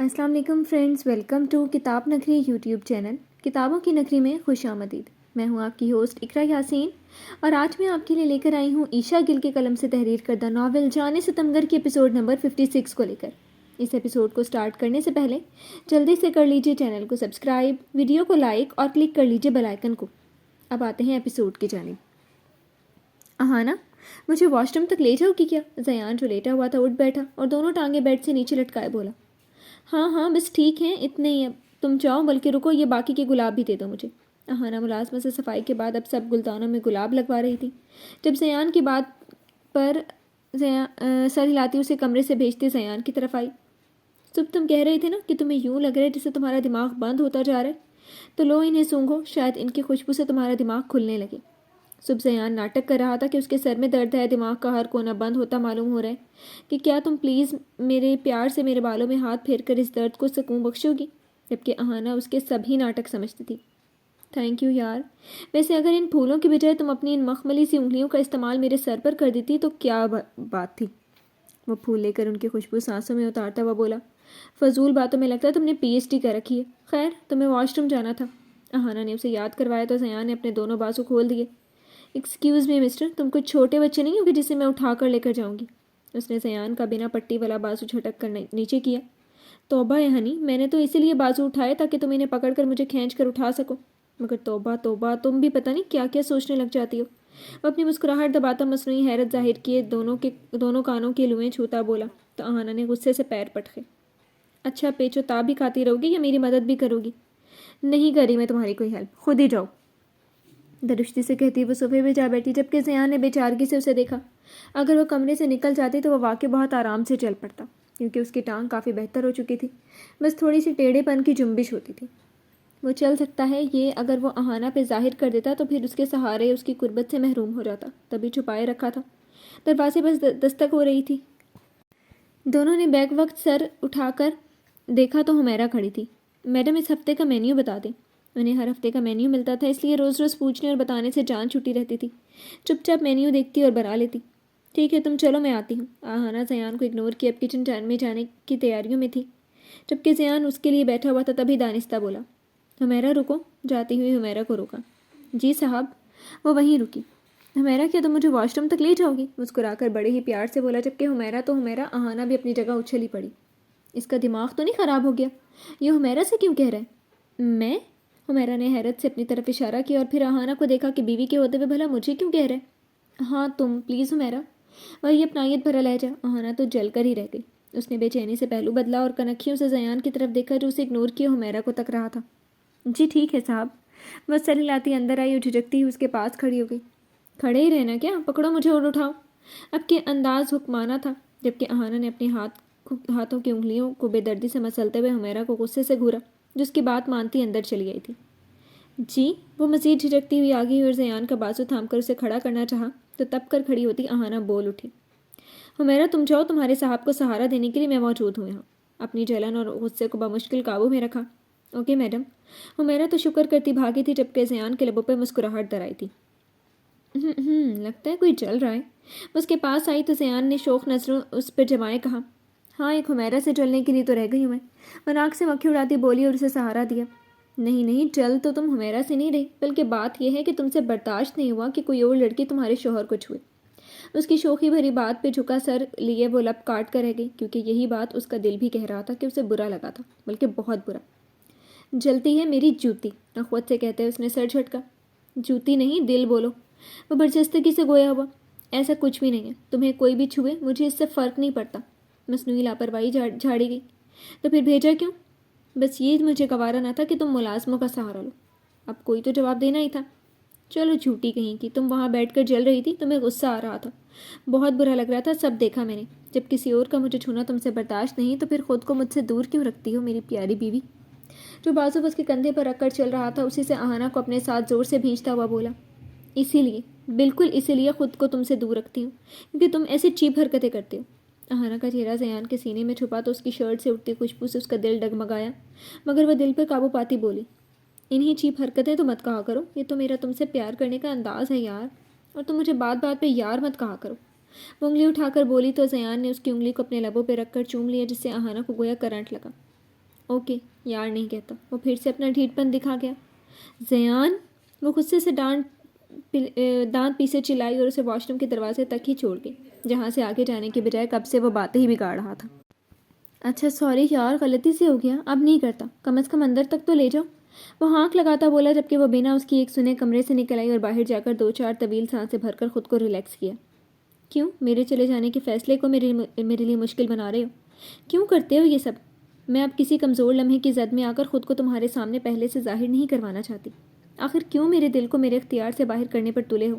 السلام علیکم friends, welcome to کتاب نگری یوٹیوب چینل کتابوں کی نگری میں خوش آمدید۔ میں ہوں آپ کی ہوسٹ اقرا یاسین، اور آج میں آپ کے لیے لے کر آئی ہوں عائشہ گل کے قلم سے تحریر کردہ ناول جان ستمگر کے ایپیسوڈ نمبر 56 کو لے کر۔ اس ایپیسوڈ کو سٹارٹ کرنے سے پہلے جلدی سے کر لیجئے چینل کو سبسکرائب، ویڈیو کو لائک اور کلک کر لیجئے بیل آئیکن کو۔ اب آتے ہیں ایپیسوڈ کی جانب۔ اہانا، مجھے واش روم تک لے جاؤ گی کیا؟ زیان جو لیٹا ہوا تھا اٹھ بیٹھا اور دونوں ٹانگیں بیڈ سے نیچے لٹکائے بولا۔ ہاں بس ٹھیک ہیں، اتنے ہی، اب تم جاؤ، بلکہ رکو، یہ باقی کے گلاب بھی دے دو مجھے۔ اہانا ملازمت سے صفائی کے بعد اب سب گلدانوں میں گلاب لگوا رہی تھی۔ جب زیان کی بات پر سر ہلاتی اسے کمرے سے بھیجتی زیان کی طرف آئی۔ صبح تم کہہ رہے تھے نا کہ تمہیں یوں لگ رہا ہے جسے تمہارا دماغ بند ہوتا جا رہا ہے، تو لو انہیں سونگھو، شاید ان کی خوشبو سے تمہارا دماغ کھلنے لگے۔ صبح زیان ناٹک کر رہا تھا کہ اس کے سر میں درد ہے، دماغ کا ہر کونا بند ہوتا معلوم ہو رہا ہے کہ کیا تم پلیز میرے پیار سے میرے بالوں میں ہاتھ پھیر کر اس درد کو سکون بخشو گی، جبکہ اہانا اس کے سبھی ناٹک سمجھتی تھی۔ تھینک یو یار، ویسے اگر ان پھولوں کی بجائے تم اپنی ان مخملی سی انگلیوں کا استعمال میرے سر پر کر دیتی تو کیا بات تھی۔ وہ پھول لے کر ان کی خوشبو سانسوں میں اتارتا ہوا بولا، فضول باتوں میں لگتا ہے تم نے پی ایچ ڈی کر رکھی ہے۔ خیر، تمہیں واش روم جانا تھا۔ اہانا نے اسے یاد کروایا تو زیان نے اپنے دونوں بازو کھول دیے۔ ایکسکیوز می مسٹر، تم کچھ چھوٹے بچے نہیں ہو کہ جسے میں اٹھا کر لے کر جاؤں گی؟ اس نے زیان کا بنا پٹی والا بازو جھٹک کر نیچے کیا۔ توبہ ہے ہنی، میں نے تو اسی لیے بازو اٹھائے تاکہ تم انہیں پکڑ کر مجھے کھینچ کر اٹھا سکو، مگر توبہ توبہ، تم بھی پتہ نہیں کیا کیا سوچنے لگ جاتی ہو۔ وہ اپنی مسکراہٹ دباتا مصنوعی حیرت ظاہر کیے دونوں کانوں کے لوئیں چھوتا بولا تو اہانا نے غصے سے پیر پٹکے۔ اچھا، پیچو تاب بھی کھاتی رہو گی یا میری مدد بھی کرو گی؟ نہیں کری میں تمہاری کوئی ہیلپ، خود ہی جاؤ، درشتی سے کہتی وہ صوفے پہ جا بیٹھی، جبکہ زیان نے بیچارگی سے اسے دیکھا۔ اگر وہ کمرے سے نکل جاتی تو وہ واقعی بہت آرام سے چل پڑتا، کیونکہ اس کی ٹانگ کافی بہتر ہو چکی تھی، بس تھوڑی سی ٹیڑھے پن کی جنبش ہوتی تھی۔ وہ چل سکتا ہے، یہ اگر وہ اہانا پہ ظاہر کر دیتا تو پھر اس کے سہارے اس کی قربت سے محروم ہو جاتا، تبھی چھپائے رکھا تھا۔ دروازے بس دستک ہو رہی تھی۔ دونوں نے بیک وقت سر اٹھا کر دیکھا تو حمیرہ کھڑی تھی۔ میڈم، اس ہفتے کا مینیو بتا دیں۔ انہیں ہر ہفتے کا مینیو ملتا تھا، اس لیے روز روز پوچھنے اور بتانے سے جان چھٹی رہتی تھی۔ چپ چاپ مینیو دیکھتی اور بنا لیتی۔ ٹھیک ہے، تم چلو، میں آتی ہوں۔ اہانا زیان کو اگنور کیا اب کچن میں جانے کی تیاریوں میں تھی، جبکہ زیان اس کے لیے بیٹھا ہوا تھا۔ تبھی دانستہ بولا، حمیرہ رکو۔ جاتی ہوئی حمیرہ کو روکا۔ جی صاحب۔ وہ وہیں رکی۔ حمیرہ، کیا تم مجھے واش روم تک لے جاؤ گی؟ مسکرا کر بڑے ہی پیار سے بولا، جبکہ حمیرہ اہانا بھی اپنی جگہ اچھلی پڑی۔ اس کا دماغ تو نہیں خراب ہو گیا؟ یہ حمیرہ سے کیوں کہہ رہا ہے؟ میں؟ حمیرہ نے حیرت سے اپنی طرف اشارہ کیا اور پھر اہانا کو دیکھا کہ بیوی کے ہوتے ہوئے بھلا مجھے کیوں کہہ رہا ہے؟ ہاں تم، پلیز حمیرہ۔ وہی اپنائیت بھرا لہجہ۔ اہانا تو جل کر ہی رہ گئی۔ اس نے بے چینی سے پہلو بدلا اور کنکھیوں سے زیان کی طرف دیکھا جو اسے اگنور کیے حمیرہ کو تک رہا تھا۔ جی ٹھیک ہے صاحب۔ وہ سر ہلاتی اندر آئی اور جھجکتی ہوئی اس کے پاس کھڑی ہو گئی۔ کھڑے ہی رہنا کیا؟ پکڑو مجھے اور اٹھاؤ۔ اب کے انداز حکمانہ تھا، جبکہ اہانا نے اپنے ہاتھوں کی انگلیوں کو بے دردی سے مسلتے ہوئے حمیرہ کو غصے سے گھورا، جو اس کی بات مانتی اندر چلی گئی تھی۔ جی؟ وہ مزید جھجکتی ہوئی آگئی اور زیان کا بازو تھام کر اسے کھڑا کرنا چاہا تو تب کر کھڑی ہوتی اہانا بول اٹھی، حمیرہ تم جاؤ، تمہارے صاحب کو سہارا دینے کے لیے میں موجود ہوں یہاں۔ اپنی جلن اور غصے کو بمشکل قابو میں رکھا۔ Okay madam. حمیرہ تو شکر کرتی بھاگی تھی، جبکہ زیان کے لبوں پہ مسکراہٹ در آئی تھی۔ لگتا ہے کوئی جل رہا ہے۔ اس کے پاس آئی تو زیان نے شوق نظروں اس پر جمائے کہا، ہاں ایک حمیرہ سے جلنے کے لیے تو رہ گئی ہوں میں۔ وہ ناک سے مکھی اڑاتی بولی اور اسے سہارا دیا۔ نہیں، جل تو تم حمیرہ سے نہیں رہی، بلکہ بات یہ ہے کہ تم سے برداشت نہیں ہوا کہ کوئی اور لڑکی تمہارے شوہر کو چھوئے۔ اس کی شوخی بھری بات پہ جھکا سر لیے وہ لب کاٹ کر رہ گئی، کیونکہ یہی بات اس کا دل بھی کہہ رہا تھا کہ اسے برا لگا تھا، بلکہ بہت برا۔ جلتی ہے میری جوتی، نخوت سے کہتے اس نے سر جھٹکا۔ جوتی نہیں، دل بولو۔ وہ برجستگی سے گویا ہوا، ایسا کچھ بھی نہیں ہے، تمہیں کوئی بھی چھوئے مجھے اس سے فرق نہیں پڑتا۔ مصنوعی لاپرواہی جھاڑی گئی۔ تو پھر بھیجا کیوں؟ بس یہ مجھے گوارا نہ تھا کہ تم ملازموں کا سہارا لو۔ اب کوئی تو جواب دینا ہی تھا۔ چلو جھوٹی کہیں کی، تم وہاں بیٹھ کر جل رہی تھی، تمہیں غصہ آ رہا تھا، بہت برا لگ رہا تھا، سب دیکھا میں نے۔ جب کسی اور کا مجھے چھونا تم سے برداشت نہیں تو پھر خود کو مجھ سے دور کیوں رکھتی ہو میری پیاری بیوی؟ جو بازو اس کے کندھے پر رکھ کر چل رہا تھا اسی سے اہانا کو اپنے ساتھ زور سے بھینچتا ہوا بولا، اسی لیے، بالکل اسی لیے خود کو تم سے دور رکھتی ہوں، کیونکہ تم ایسی چیپ حرکتیں کرتے ہو۔ اہانا کا چہرہ زیان کے سینے میں چھپا تو اس کی شرٹ سے اٹھتی خوشبو سے اس کا دل ڈگمگایا، مگر وہ دل پہ قابو پاتی بولی، انہیں چیپ حرکتیں تو مت کہا کرو، یہ تو میرا تم سے پیار کرنے کا انداز ہے یار، اور تم مجھے بات بات پہ یار مت کہا کرو۔ وہ انگلی اٹھا کر بولی تو زیان نے اس کی انگلی کو اپنے لبوں پہ رکھ کر چوم لیا، جس سے اہانا کو گویا کرنٹ لگا۔ اوکے یار نہیں کہتا۔ وہ پھر سے اپنا ڈھیٹ پن دکھا گیا۔ زیان، وہ غصے سے دانت پیسے چلائی اور اسے واش روم کے دروازے تک ہی چھوڑ گئی، جہاں سے آگے جانے کے بجائے کب سے وہ باتیں ہی بگاڑ رہا تھا۔ اچھا سوری یار، غلطی سے ہو گیا، اب نہیں کرتا، کم از کم اندر تک تو لے جاؤ، وہ ہانک لگاتا بولا، جبکہ وہ بنا اس کی ایک سنے کمرے سے نکل آئی اور باہر جا کر 2-4 طویل سانسیں بھر کر خود کو ریلیکس کیا۔ کیوں میرے چلے جانے کے فیصلے کو میرے لیے مشکل بنا رہے ہو؟ کیوں کرتے ہو یہ سب؟ میں اب کسی کمزور لمحے کی زد میں آ کر خود کو تمہارے سامنے پہلے سے ظاہر نہیں کروانا چاہتی۔ آخر کیوں میرے دل کو میرے اختیار سے باہر کرنے پر تلے ہو؟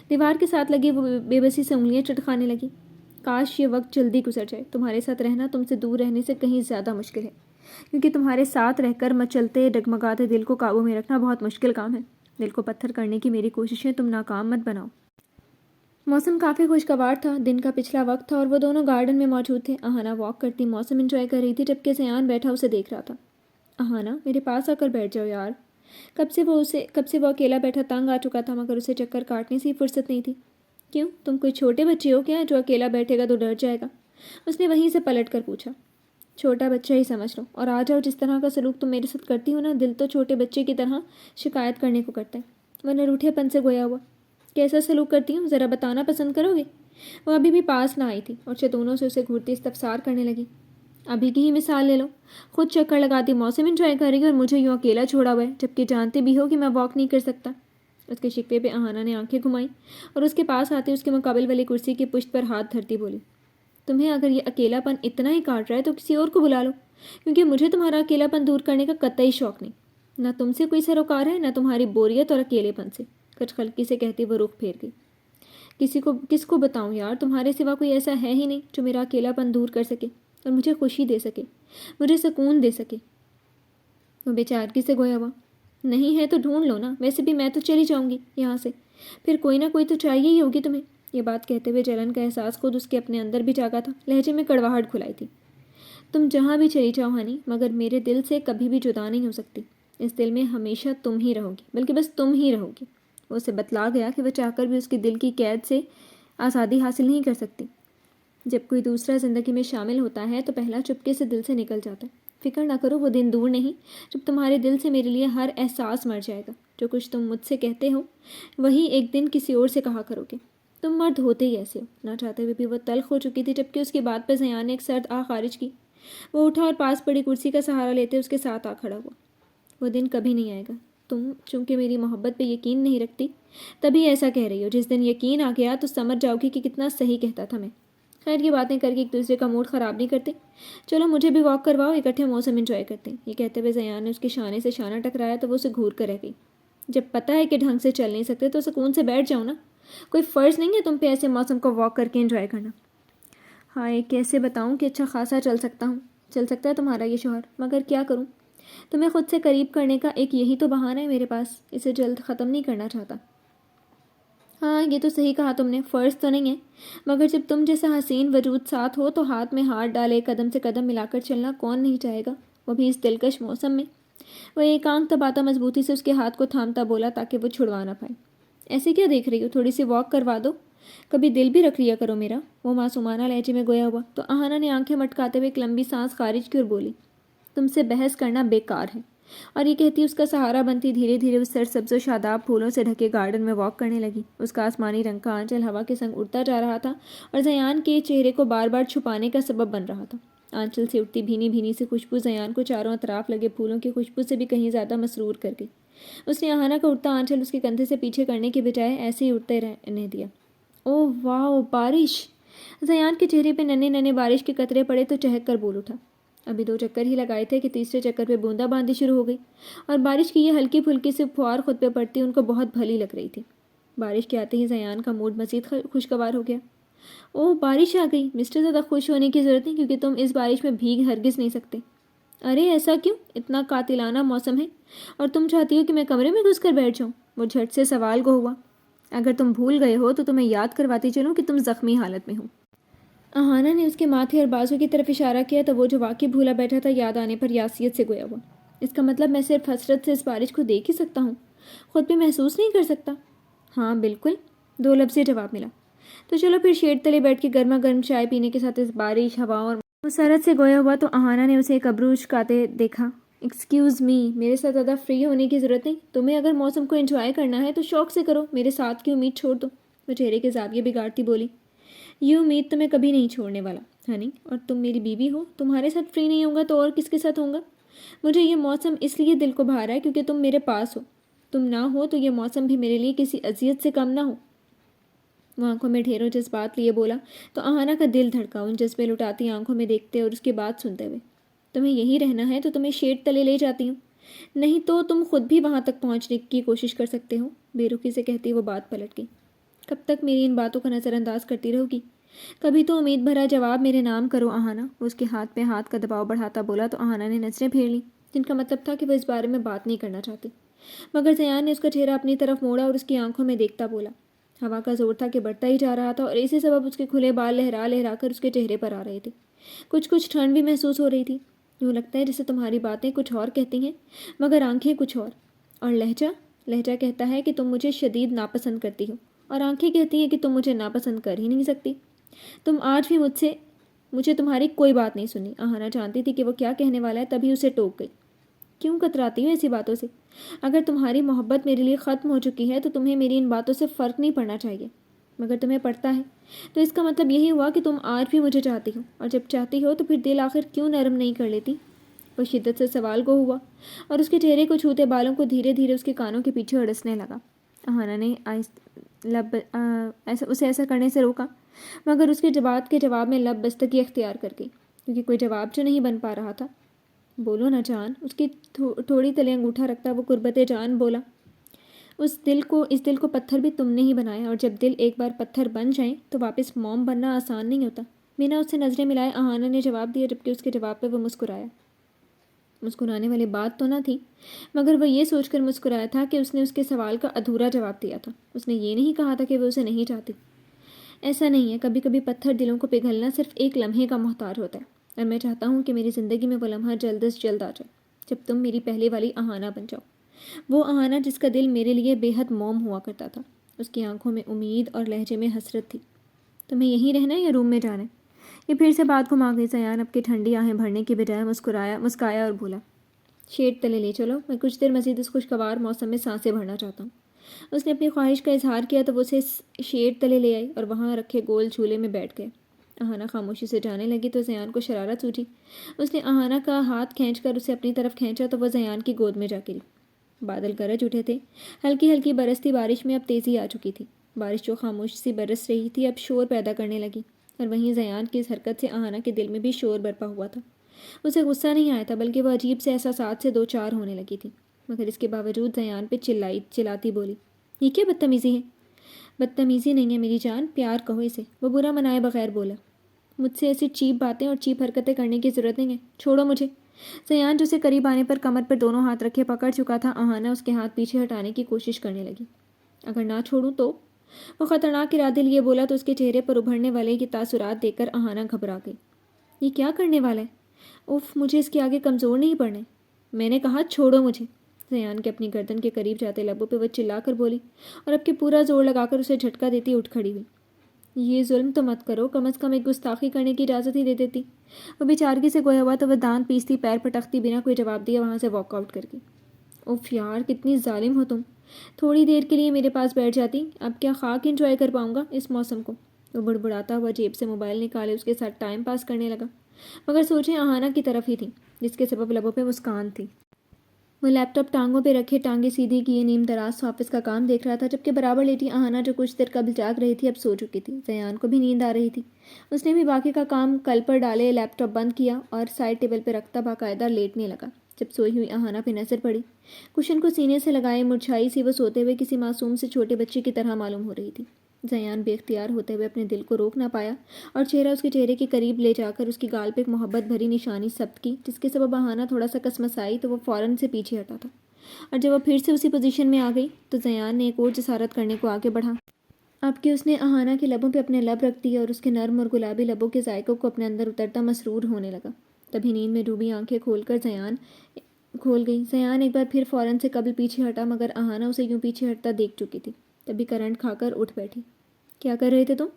دیوار کے ساتھ لگی وہ بے بسی سے انگلیاں چٹکانے لگی۔ کاش یہ وقت جلدی گزر جائے، تمہارے ساتھ رہنا تم سے دور رہنے سے کہیں زیادہ مشکل ہے، کیونکہ تمہارے ساتھ رہ کر مچلتے ڈگمگاتے دل کو قابو میں رکھنا بہت مشکل کام ہے۔ دل کو پتھر کرنے کی میری کوششیں تم ناکام مت بناؤ۔ موسم کافی خوشگوار تھا، دن کا پچھلا وقت تھا اور وہ دونوں گارڈن میں موجود تھے۔ اہانا واک کرتی موسم انجوائے کر رہی تھی، جبکہ زیان بیٹھا اسے دیکھ رہا تھا۔ اہانا میرے پاس آ کر بیٹھ جاؤ یار۔ کب سے وہ اکیلا بیٹھا تنگ آ چکا تھا، مگر اسے چکر کاٹنے سے ہی فرصت نہیں تھی۔ کیوں تم کوئی چھوٹے بچے ہو کیا جو اکیلا بیٹھے گا تو ڈر جائے گا؟ اس نے وہیں سے پلٹ کر پوچھا۔ چھوٹا بچہ ہی سمجھ لو، اور آ جاؤ، جس طرح کا سلوک تم میرے ساتھ کرتی ہو نا، دل تو چھوٹے بچے کی طرح شکایت کرنے کو کرتا ہے۔ وہ نروٹھے پن سے گویا ہوا۔ کیسا سلوک کرتی ہوں ذرا بتانا پسند کرو گے؟ وہ ابھی بھی پاس نہ آئی تھی اور چتونوں سے اسے گھورتی استفسار کرنے لگی۔ ابھی کی ہی مثال لے لو، خود چکر لگاتی موسم انجوائے کر رہی اور مجھے یوں اکیلا چھوڑا ہوا ہے، جبکہ جانتے بھی ہو کہ میں واک نہیں کر سکتا۔ اس کے شکوے پہ اہانا نے آنکھیں گھمائیں اور اس کے پاس آتے اس کے مقابل والی کرسی کی پشت پر ہاتھ دھرتی بولی، تمہیں اگر یہ اکیلا پن اتنا ہی کاٹ رہا ہے تو کسی اور کو بلا لو، کیونکہ مجھے تمہارا اکیلا پن دور کرنے کا قطعی شوق نہیں۔ نہ تم سے کوئی سروکار ہے، نہ تمہاری بوریت اور اکیلے پن سے۔ کچھ خلقی سے کہتی وہ رخ پھیر گئی۔ کس کو بتاؤں یار، تمہارے سوا کوئی ایسا ہے ہی نہیں جو میرا اکیلا پن دور کر سکے اور مجھے خوشی دے سکے، مجھے سکون دے سکے۔ وہ بیچارگی سے گویا ہوا۔ نہیں ہے تو ڈھونڈ لو نا، ویسے بھی میں تو چلی جاؤں گی یہاں سے، پھر کوئی نہ کوئی تو چاہیے ہی ہوگی تمہیں۔ یہ بات کہتے ہوئے جلن کا احساس خود اس کے اپنے اندر بھی جاگا تھا، لہجے میں کڑواہٹ کھلائی تھی۔ تم جہاں بھی چلی جاؤ ہنی، مگر میرے دل سے کبھی بھی جدا نہیں ہو سکتی۔ اس دل میں ہمیشہ تم ہی رہو گی، بلکہ بس تم ہی رہو گی۔ وہ اسے بتلا گیا کہ وہ چاہ کر بھی اس کے دل کی قید سے آزادی حاصل نہیں کر سکتی۔ جب کوئی دوسرا زندگی میں شامل ہوتا ہے تو پہلا چپکے سے دل سے نکل جاتا ہے۔ فکر نہ کرو، وہ دن دور نہیں جب تمہارے دل سے میرے لیے ہر احساس مر جائے گا۔ جو کچھ تم مجھ سے کہتے ہو وہی ایک دن کسی اور سے کہا کرو گے۔ تم مرد ہوتے ہی ایسے ہو۔ نہ چاہتے ہوئے بھی وہ تلخ ہو چکی تھی، جبکہ اس کی بات پہ زیان نے ایک سرد آہ خارج کی۔ وہ اٹھا اور پاس پڑی کرسی کا سہارا لیتے اس کے ساتھ آ کھڑا ہوا۔ وہ دن کبھی نہیں آئے گا۔ تم چونکہ میری محبت پہ یقین نہیں رکھتی تبھی ایسا کہہ رہی ہو، جس دن یقین آ گیا تو سمجھ جاؤ گی کہ کتنا صحیح کہتا تھا میں۔ خیر یہ باتیں کر کے ایک دوسرے کا موڈ خراب نہیں کرتے، چلو مجھے بھی واک کرواؤ، اکٹھے موسم انجوائے کرتے ہیں۔ یہ کہتے ہوئے زیان نے اس کے شانے سے شانہ ٹکرایا تو وہ اسے گھور کر رہ گئی۔ جب پتہ ہے کہ ڈھنگ سے چل نہیں سکتے تو سکون سے بیٹھ جاؤ نا، کوئی فرض نہیں ہے تم پہ ایسے موسم کو واک کر کے انجوائے کرنا۔ ہائے کیسے بتاؤں کہ اچھا خاصا چل سکتا ہے تمہارا یہ شوہر، مگر کیا کروں، تمہیں خود سے قریب کرنے کا ایک یہی تو بہانہ ہے میرے پاس، اسے جلد ختم نہیں کرنا چاہتا۔ ہاں یہ تو صحیح کہا تم نے، فرض تو نہیں ہے، مگر جب تم جیسا حسین وجود ساتھ ہو تو ہاتھ میں ہاتھ ڈالے قدم سے قدم ملا کر چلنا کون نہیں چاہے گا، وہ بھی اس دلکش موسم میں۔ وہ ایک آنکھ دباتا مضبوطی سے اس کے ہاتھ کو تھامتا بولا تاکہ وہ چھڑوا نہ پائے۔ ایسے کیا دیکھ رہی ہو، تھوڑی سی واک کروا دو، کبھی دل بھی رکھ لیا کرو میرا، وہ معصومانہ لہجے میں گویا ہوا۔ تو اہانا نے آنکھیں مٹکاتے ہوئے ایک لمبی سانس خارج کی اور بولی، تم سے بحث کرنا بیکار ہے۔ اور یہ کہتی اس کا سہارا بنتی دھیرے دھیرے اس سرسبز و شاداب پھولوں سے ڈھکے گارڈن میں واک کرنے لگی۔ اس کا آسمانی رنگ کا آنچل ہوا کے سنگ اڑتا جا رہا تھا اور زیان کے چہرے کو بار بار چھپانے کا سبب بن رہا تھا۔ آنچل سے اٹھتی بھینی بھینی سی خوشبو زیان کو چاروں اطراف لگے پھولوں کی خوشبو سے بھی کہیں زیادہ مسرور کر گئی۔ اس نے اہانا کا اٹھتا آنچل اس کے کندھے سے پیچھے کرنے کے بجائے ایسے ہی اٹھتے رہنے دیا۔ اوہ واو بارش! زیان کے چہرے پہ ننھے ننھے بارش کے قطرے پڑے تو چہک کر بول اٹھا۔ ابھی 2 چکر ہی لگائے تھے کہ تیسرے چکر پہ بوندا باندی شروع ہو گئی اور بارش کی یہ ہلکی پھلکی سے پھوار خود پہ پڑتی ان کو بہت بھلی لگ رہی تھی۔ بارش کے آتے ہی زیان کا موڈ مزید خوشگوار ہو گیا۔ اوہ بارش آ گئی، مسٹر زیادہ خوش ہونے کی ضرورت نہیں کیونکہ تم اس بارش میں بھیگ ہرگز نہیں سکتے۔ ارے ایسا کیوں، اتنا قاتلانہ موسم ہے اور تم چاہتی ہو کہ میں کمرے میں گھس کر بیٹھ جاؤں؟ وہ جھٹ سے سوال گو ہوا۔ اگر تم بھول گئے ہو تو تمہیں یاد کرواتی چلوں کہ تم زخمی حالت میں ہو۔ اہانا نے اس کے ماتھے اور بازو کی طرف اشارہ کیا تو وہ جو واقعی بھولا بیٹھا تھا یاد آنے پر یاسیت سے گویا ہوا۔ اس کا مطلب میں صرف حسرت سے اس بارش کو دیکھ ہی سکتا ہوں، خود پہ محسوس نہیں کر سکتا؟ ہاں بالکل، 2 لفظی جواب ملا۔ تو چلو پھر شیڈ تلے بیٹھ کے گرما گرم چائے پینے کے ساتھ اس بارش، ہوا اور مسرت سے گویا ہوا تو اہانا نے اسے ایک ابرو اچکاتے دیکھا۔ ایکسکیوز می، میرے ساتھ زیادہ فری ہونے کی ضرورت نہیں، تمہیں اگر موسم کو انجوائے کرنا ہے تو شوق سے کرو، میرے ساتھ کی امید چھوڑ دو۔ وہ چہرے کے زاویے بگاڑتی بولی، یہ امید تو میں کبھی نہیں چھوڑنے والا ہنی، اور تم میری بیوی ہو، تمہارے ساتھ فری نہیں ہوگا تو اور کس کے ساتھ ہوگا؟ مجھے یہ موسم اس لیے دل کو بھا رہا ہے کیونکہ تم میرے پاس ہو، تم نہ ہو تو یہ موسم بھی میرے لیے کسی اذیت سے کم نہ ہو۔ وہ آنکھوں میں ڈھیروں جذبات لیے بولا تو اہانا کا دل دھڑکا ان جذبے لٹاتی آنکھوں میں دیکھتے اور اس کی بات سنتے ہوئے۔ تمہیں یہی رہنا ہے تو تمہیں شیڈ تلے لے جاتی ہوں، نہیں تو تم خود بھی وہاں تک پہنچنے کی کوشش کر سکتے ہو۔ بے رخی سے کہتی وہ بات پلٹ گئی۔ کب تک میری ان باتوں کا نظر انداز کرتی رہو گی؟ کبھی تو امید بھرا جواب میرے نام کرو اہانا۔ وہ اس کے ہاتھ پہ ہاتھ کا دباؤ بڑھاتا بولا تو اہانا نے نظریں پھیر لیں، جن کا مطلب تھا کہ وہ اس بارے میں بات نہیں کرنا چاہتی، مگر زیان نے اس کا چہرہ اپنی طرف موڑا اور اس کی آنکھوں میں دیکھتا بولا۔ ہوا کا زور تھا کہ بڑھتا ہی جا رہا تھا اور اسی سبب اس کے کھلے بال لہرا لہرا کر اس کے چہرے پر آ رہے تھے۔ کچھ ٹھنڈ بھی محسوس ہو رہی تھی، یوں لگتا ہے جیسے تمہاری باتیں کچھ اور کہتی ہیں مگر آنکھیں کچھ اور لہجہ کہتا ہے کہ تم مجھے شدید ناپسند کرتی ہو، اور آنکھیں کہتی ہیں کہ تم مجھے ناپسند کر ہی نہیں سکتی۔ تم آج بھی مجھے تمہاری کوئی بات نہیں سنی۔ اہانا جانتی تھی کہ وہ کیا کہنے والا ہے، تبھی اسے ٹوک گئی۔ کیوں کتراتی ہوں ایسی باتوں سے؟ اگر تمہاری محبت میرے لیے ختم ہو چکی ہے تو تمہیں میری ان باتوں سے فرق نہیں پڑنا چاہیے، مگر تمہیں پڑتا ہے، تو اس کا مطلب یہی ہوا کہ تم آج بھی مجھے چاہتی ہو، اور جب چاہتی ہو تو پھر دل آخر کیوں نرم نہیں کر لیتی؟ وہ شدت سے سوال گو ہوا اور اس کے چہرے کو چھوتے بالوں کو دھیرے دھیرے اس کے کانوں کے پیچھے اڑسنے لگا۔ اہانا نے اسے ایسا کرنے سے روکا، مگر اس کے جواب میں لب بستگی اختیار کر گئی، کیونکہ کوئی جواب جو نہیں بن پا رہا تھا۔ بولو نا جان، اس کی تھوڑی تلے انگوٹھا رکھتا وہ قربت جان بولا۔ اس دل کو پتھر بھی تم نے ہی بنایا، اور جب دل ایک بار پتھر بن جائیں تو واپس موم بننا آسان نہیں ہوتا۔ بنا اس سے نظریں ملائے اہانا نے جواب دیا، جبکہ اس کے جواب پہ وہ مسکرایا۔ مسکرانے والی بات تو نہ تھی، مگر وہ یہ سوچ کر مسکرایا تھا کہ اس نے اس کے سوال کا ادھورا جواب دیا تھا۔ اس نے یہ نہیں کہا تھا کہ وہ اسے نہیں چاہتی۔ ایسا نہیں ہے، کبھی کبھی پتھر دلوں کو پگھلنا صرف ایک لمحے کا محتاج ہوتا ہے، اور میں چاہتا ہوں کہ میری زندگی میں وہ لمحہ جلد از جلد آ جائے، جب تم میری پہلے والی اہانا بن جاؤ، وہ اہانا جس کا دل میرے لیے بے حد موم ہوا کرتا تھا۔ اس کی آنکھوں میں امید اور لہجے میں حسرت تھی۔ تمہیں یہیں رہنا ہے یا روم میں جانا ہے؟ یہ پھر سے بات گھما گئی۔ زیان اب کی ٹھنڈی آہیں بھرنے کی بجائے مسکایا اور بولا، شیڈ تلے لے چلو، میں کچھ دیر مزید اس خوشگوار موسم میں سانسیں بھرنا چاہتا ہوں۔ اس نے اپنی خواہش کا اظہار کیا تو وہ اسے شیڈ تلے لے آئی اور وہاں رکھے گول جھولے میں بیٹھ گئے۔ اہانا خاموشی سے جانے لگی تو زیان کو شرارت سوچی۔ اس نے اہانا کا ہاتھ کھینچ کر اسے اپنی طرف کھینچا تو وہ زیان کی گود میں جا گری۔ بادل گرج اٹھے تھے، ہلکی ہلکی برستی بارش میں اب تیزی آ چکی تھی۔ بارش جو خاموش سی برس رہی تھی اب شور پیدا کرنے لگی، اور وہیں زیان کی اس حرکت سے اہانا کے دل میں بھی شور برپا ہوا تھا۔ اسے غصہ نہیں آیا تھا، بلکہ وہ عجیب سے احساسات سے دو چار ہونے لگی تھی، مگر اس کے باوجود زیان پہ چلاتی بولی، یہ کیا بدتمیزی ہے؟ بدتمیزی نہیں ہے میری جان، پیار کہو اسے، وہ برا منائے بغیر بولا۔ مجھ سے ایسی چیپ باتیں اور چیپ حرکتیں کرنے کی ضرورت نہیں ہے، چھوڑو مجھے۔ زیان جو اسے قریب آنے پر کمر پر دونوں ہاتھ رکھے پکڑ چکا تھا، اہانا اس کے ہاتھ پیچھے ہٹانے کی کوشش کرنے لگی۔ اگر نہ چھوڑوں تو؟ وہ خطرناک ارادے لیے بولا تو اس کے چہرے پر ابھرنے والے کی تاثرات دیکھ کر اہانا گھبرا گئی۔ یہ کیا کرنے والا ہے؟ اف، مجھے اس کے آگے کمزور نہیں پڑنے۔ میں نے کہا چھوڑو مجھے۔ زیان کے اپنی گردن کے قریب جاتے لبوں پہ وہ چلا کر بولی، اور اب کے پورا زور لگا کر اسے جھٹکا دیتی اٹھ کھڑی ہوئی۔ یہ ظلم تو مت کرو، کم از کم ایک گستاخی کرنے کی اجازت ہی دے دیتی۔ وہ بیچارگی سے گویا ہوا تو وہ دانت پیستی پیر پٹکتی بنا کوئی جواب دیا وہاں سے واک آؤٹ کر گئی۔ اف یار، کتنی ظالم ہو تم، تھوڑی دیر کے لیے میرے پاس بیٹھ جاتی، اب کیا خاک انجوائے کر پاؤں گا اس موسم کو؟ وہ بڑبڑاتا ہوا جیب سے موبائل نکالے اس کے ساتھ ٹائم پاس کرنے لگا، مگر سوچیں اہانا کی طرف ہی تھی، جس کے سبب لبوں پہ مسکان تھی۔ وہ لیپ ٹاپ ٹانگوں پہ رکھے ٹانگیں سیدھی کیے نیم دراز آفس کا کام دیکھ رہا تھا، جبکہ برابر لیٹی اہانا جو کچھ دیر قبل جاگ رہی تھی اب سو چکی تھی۔ زیان کو بھی نیند آ رہی تھی، اس نے بھی باقی کا کام کل پر ڈالے، لیپ ٹاپ بند کیا اور سائڈ ٹیبل پہ رکھتا باقاعدہ لیٹنے لگا۔ جب سوئی ہوئی اہانا پہ نظر پڑی، کشن کو سینے سے لگائے مرجھائی سی وہ سوتے ہوئے کسی معصوم سے چھوٹے بچے کی طرح معلوم ہو رہی تھی۔ زیان بے اختیار ہوتے ہوئے اپنے دل کو روک نہ پایا اور چہرہ اس کے چہرے کے قریب لے جا کر اس کی گال پہ ایک محبت بھری نشانی ثبت کی، جس کے سبب اہانا تھوڑا سا کسمسائی تو وہ فوراً سے پیچھے ہٹا تھا، اور جب وہ پھر سے اسی پوزیشن میں آ گئی تو زیان نے ایک اور جسارت کرنے کو آگے بڑھا۔ اب کہ اس نے اہانا کے لبوں پہ اپنے لب رکھ دیے اور اس کے نرم اور گلابی لبوں کے ذائقوں کو اپنے اندر اترتا مسرور ہونے لگا، تبھی نیند میں ڈوبی آنکھیں کھول گئی۔ زیان ایک بار پھر فوراً سے قبل پیچھے ہٹا، مگر اہانا اسے یوں پیچھے ہٹتا دیکھ چکی تھی، تبھی کرنٹ کھا کر اٹھ بیٹھی۔ کیا کر رہے تھے تم؟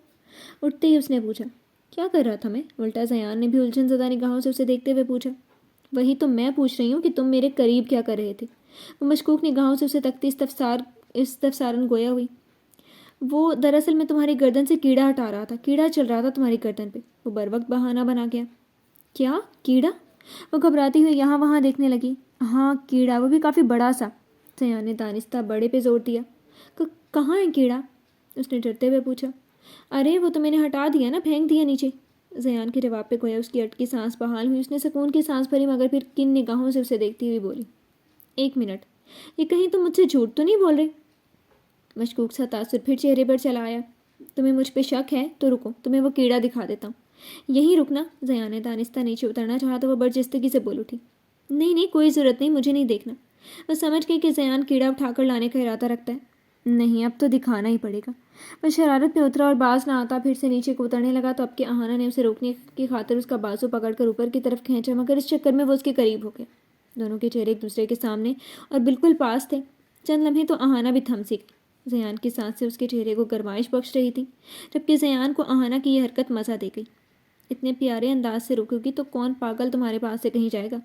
اٹھتے ہی اس نے پوچھا۔ کیا کر رہا تھا میں؟ الٹا زیان نے بھی الجھن زدہ نگاہوں سے اسے دیکھتے ہوئے پوچھا۔ وہی تو میں پوچھ رہی ہوں کہ تم میرے قریب کیا کر رہے تھے؟ وہ مشکوک نگاہوں سے اسے تکتی استفسارن گویا ہوئی۔ وہ دراصل میں تمہاری گردن سے کیڑا ہٹا رہا تھا، کیڑا چل رہا تھا تمہاری گردن پہ۔ وہ بروقت بہانہ بنا گیا۔ کیا کیڑا؟ وہ گھبراتی ہوئی یہاں وہاں دیکھنے لگی۔ ہاں کیڑا، وہ بھی کافی بڑا سا۔ زیان نے دانستہ بڑے پہ زور دیا۔ کہاں ہے کیڑا؟ اس نے ڈرتے ہوئے پوچھا۔ ارے وہ تو میں نے ہٹا دیا نا، پھینک دیا نیچے۔ زیان کے جواب پہ گویا اس کی اٹکی سانس بحال ہوئی۔ اس نے سکون کی سانس بھری مگر پھر کن نگاہوں سے اسے دیکھتی ہوئی بولی۔ ایک منٹ، یہ کہیں تم مجھ سے جھوٹ تو نہیں بول رہے؟ مشکوک سا تاثر پھر چہرے پر چلا آیا۔ تمہیں مجھ پہ شک ہے تو رکو، تمہیں وہ کیڑا دکھا دیتا ہوں۔ یہیں رکنا۔ زیان نے دانستہ نیچے اترنا چاہا تو وہ برجستگی سے بول اٹھی۔ نہیں کوئی ضرورت نہیں، مجھے نہیں دیکھنا۔ وہ سمجھ گئی کہ زیان کیڑا اٹھا کر لانے کا ارادہ رکھتا ہے۔ نہیں، اب تو دکھانا ہی پڑے گا۔ وہ شرارت میں اترا اور باز نہ آتا پھر سے نیچے کو اترنے لگا تو اب کے آہانہ نے اسے روکنے کی خاطر اس کا بازو پکڑ کر اوپر کی طرف کھینچا، مگر اس چکر میں وہ اس کے قریب ہو گیا۔ دونوں کے چہرے ایک دوسرے کے سامنے اور بالکل پاس تھے۔ چند لمحے تو آہانہ بھی تھم سی گئی۔ زیان کی سانسیں اس کے چہرے کو گرمائش بخش رہی تھیں، جبکہ زیان کو آہانہ کی یہ حرکت مزہ دے گئی۔ اتنے پیارے انداز سے رکو گی تو کون پاگل تمہارے پاس سے کہیں جائے گا؟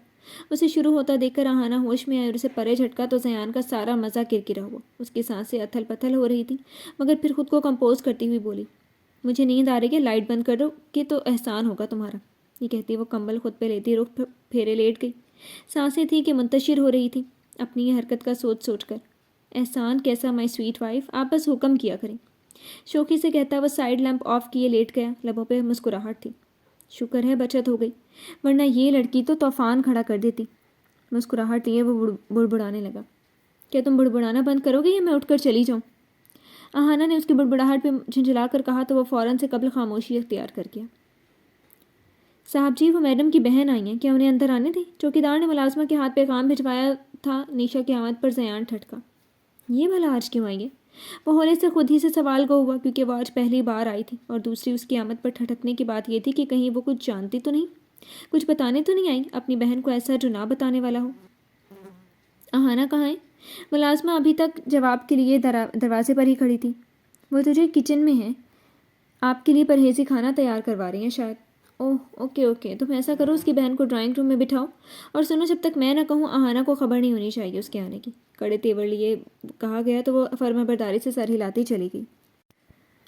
اسے شروع ہوتا دیکھ کر آہانہ ہوش میں آئی اور اسے پرے جھٹکا تو زیان کا سارا مزہ کرکرا ہوا۔ اس کی سانسیں اتھل پتھل ہو رہی تھیں، مگر پھر خود کو کمپوز کرتی ہوئی بولی۔ مجھے نیند آ رہی ہے، لائٹ بند کر دو کہ تو احسان ہوگا تمہارا۔ یہ کہتی وہ کمبل خود پہ لیتی رخ پھیرے لیٹ گئی۔ سانسیں تھیں کہ منتشر ہو رہی تھیں اپنی یہ حرکت کا سوچ کر۔ احسان کیسا مائی سویٹ وائف، آپ بس حکم کیا کریں۔ شوخی سے کہتا وہ سائڈ لیمپ آف کیے لیٹ گیا۔ لبوں پہ مسکراہٹ تھی۔ شکر ہے بچت ہو گئی، ورنہ یہ لڑکی تو طوفان کھڑا کر دیتی۔ مسکراہٹ لیے وہ بڑبڑانے لگا۔ کیا تم بڑبڑانا بند کرو گے یا میں اٹھ کر چلی جاؤں؟ آہانہ نے اس کی بڑبڑاہٹ پہ جھنجھلا کر کہا تو وہ فوراً سے قبل خاموشی اختیار کر گیا۔ صاحب جی، وہ میڈم کی بہن آئی ہیں، کیا انہیں اندر آنے دیں؟ چوکیدار نے ملازمہ کے ہاتھ پیغام بھجوایا تھا۔ نیشا کی آمد پر زیان ٹھٹکا۔ یہ بھلا آج کیوں آئی ہے؟ وہ ہولے سے خود ہی سے سوال گو ہوا، کیونکہ وہ آج پہلی بار آئی تھی، اور دوسری اس کی آمد پر ٹھٹکنے کی بات یہ تھی کہ کہیں وہ کچھ جانتی تو نہیں، کچھ بتانے تو نہیں آئی اپنی بہن کو ایسا جو نہ بتانے والا ہو۔ آہانہ کہاں ہے؟ ملازمہ ابھی تک جواب کے لیے دروازے پر ہی کھڑی تھی۔ وہ تجھے کچن میں ہے، آپ کے لیے پرہیزی کھانا تیار کروا رہی ہیں شاید۔ اوہ اوکے، تم ایسا کرو اس کی بہن کو ڈرائنگ روم میں بٹھاؤ، اور سنو، جب تک میں نہ کہوں آہانہ کو خبر نہیں ہونی چاہیے اس کے آنے کی۔ کڑے تیور لیے کہا گیا تو وہ فرمانبرداری سے سر ہلاتی چلی گئی۔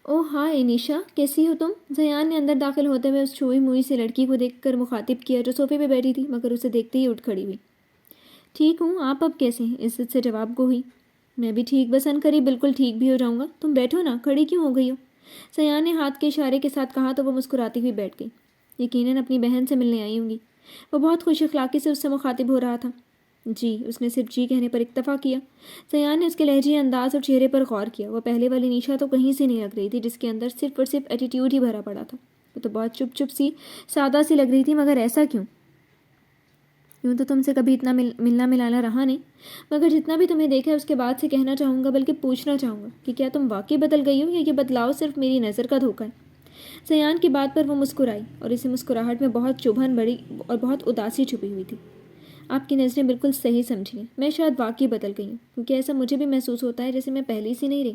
اوہ ہائے نیشا، کیسی ہو تم؟ زیان نے اندر داخل ہوتے ہوئے اس چھوئی موئی سے لڑکی کو دیکھ کر مخاطب کیا جو صوفے پہ بیٹھی تھی، مگر اسے دیکھتے ہی اٹھ کھڑی ہوئی۔ ٹھیک ہوں، آپ اب کیسے ہیں؟ عزت سے جواب گو ہوئی۔ میں بھی ٹھیک، بس عنقریب بالکل ٹھیک بھی ہو جاؤں گا۔ تم بیٹھو نا، کھڑی کیوں ہو گئی ہو؟ زیان نے ہاتھ کے اشارے کے ساتھ کہا تو وہ مسکراتی ہوئی بیٹھ گئی۔ یقیناً اپنی بہن سے ملنے آئی ہوں گی۔ وہ بہت خوش اخلاقی سے اس سے مخاطب ہو رہا تھا۔ جی، اس نے صرف جی کہنے پر اکتفا کیا۔ زیان نے اس کے لہجے، انداز اور چہرے پر غور کیا۔ وہ پہلے والی نیشا تو کہیں سے نہیں لگ رہی تھی جس کے اندر صرف اور صرف ایٹیٹیوڈ ہی بھرا پڑا تھا۔ وہ تو بہت چپ سی، سادہ سی لگ رہی تھی، مگر ایسا کیوں؟ یوں تو تم سے کبھی اتنا ملنا ملانا رہا نہیں، مگر جتنا بھی تمہیں دیکھا ہے اس کے بعد سے کہنا چاہوں گا، بلکہ پوچھنا چاہوں گا کہ کیا تم واقعی بدل گئی ہو یا یہ بدلاؤ صرف میری نظر کا دھوکہ ہے؟ زیان کی بات پر وہ مسکرائی اور اسی مسکراہٹ میں بہت چبھن بڑی اور بہت اداسی چھپی ہوئی تھی۔ آپ کی نظریں بالکل صحیح سمجھی ہیں، میں شاید واقعی بدل گئی ہوں، کیونکہ ایسا مجھے بھی محسوس ہوتا ہے جیسے میں پہلی سی نہیں رہی،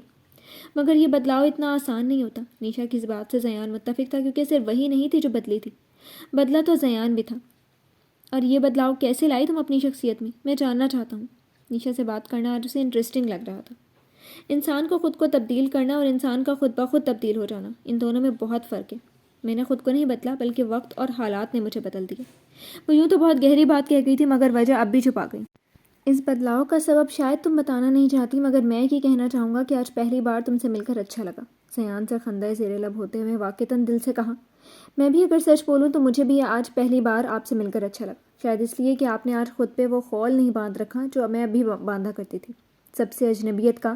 مگر یہ بدلاؤ اتنا آسان نہیں ہوتا۔ نیشا کی اس بات سے زیان متفق تھا، کیونکہ صرف وہی نہیں تھی جو بدلی تھی، بدلا تو زیان بھی تھا۔ اور یہ بدلاؤ کیسے لائی تم اپنی شخصیت میں جاننا چاہتا ہوں۔ نیشا سے بات کرنا آج اسے انٹرسٹنگ لگ رہا تھا۔ انسان کو خود کو تبدیل کرنا اور انسان کا خود بخود تبدیل ہو جانا، ان دونوں میں بہت فرق ہے۔ میں نے خود کو نہیں بدلا، بلکہ وقت اور حالات نے مجھے بدل دیا۔ وہ یوں تو بہت گہری بات کہہ گئی تھی، مگر وجہ اب بھی چھپا گئی۔ اس بدلاؤ کا سبب شاید تم بتانا نہیں چاہتی، مگر میں یہ کہنا چاہوں گا کہ آج پہلی بار تم سے مل کر اچھا لگا۔ زیان سے خندۂ زیر لب ہوتے ہوئے واقعتاً دل سے کہا۔ میں بھی اگر سچ بولوں تو مجھے بھی آج پہلی بار آپ سے مل کر اچھا لگا، شاید اس لیے کہ آپ نے آج خود پہ وہ خول نہیں باندھ رکھا جو میں ابھی باندھا کرتی تھی، سب سے اجنبیت کا،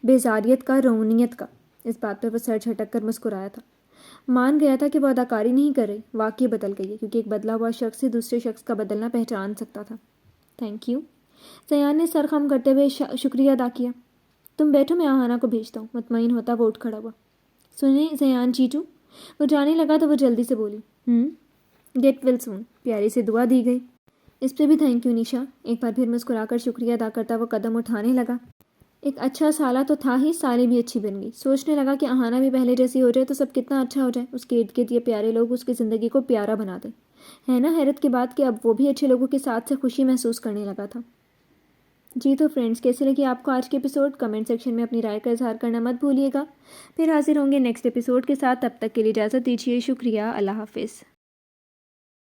بیزاریت کا، رونیت کا۔ اس بات پر وہ سر جھٹک کر مسکرایا تھا۔ مان گیا تھا کہ وہ اداکاری نہیں کر رہی، واقعی بدل گئی ہے، کیونکہ ایک بدلا ہوا شخص ہی دوسرے شخص کا بدلنا پہچان سکتا تھا۔ تھینک یو، زیان نے سر خم کرتے ہوئے شکریہ ادا کیا۔ تم بیٹھو، میں آہانہ کو بھیجتا ہوں۔ مطمئن ہوتا وہ اٹھ کھڑا ہوا۔ سنیں زیان چیٹو، وہ جانے لگا تو وہ جلدی سے بولی۔ گیٹ ویل سون، پیاری سے دعا دی گئی۔ اس پہ بھی تھینک یو نیشا، ایک بار پھر مسکرا کر شکریہ ادا کرتا وہ قدم اٹھانے لگا۔ ایک اچھا سالہ تو تھا ہی، سالی بھی اچھی بن گئی۔ سوچنے لگا کہ آہانہ بھی پہلے جیسی ہو جائے تو سب کتنا اچھا ہو جائے، اس کے ارد گرد یہ پیارے لوگ اس کی زندگی کو پیارا بنا دیں۔ ہے نا حیرت کی بات کہ اب وہ بھی اچھے لوگوں کے ساتھ سے خوشی محسوس کرنے لگا تھا۔ جی تو فرینڈس، کیسے لگی آپ کو آج کے ایپیسوڈ؟ کمنٹ سیکشن میں اپنی رائے کا اظہار کرنا مت بھولیے گا۔ پھر حاضر ہوں گے نیکسٹ ایپیسوڈ کے ساتھ، تب تک کے لیے اجازت دیجیے۔ شکریہ، اللہ حافظ۔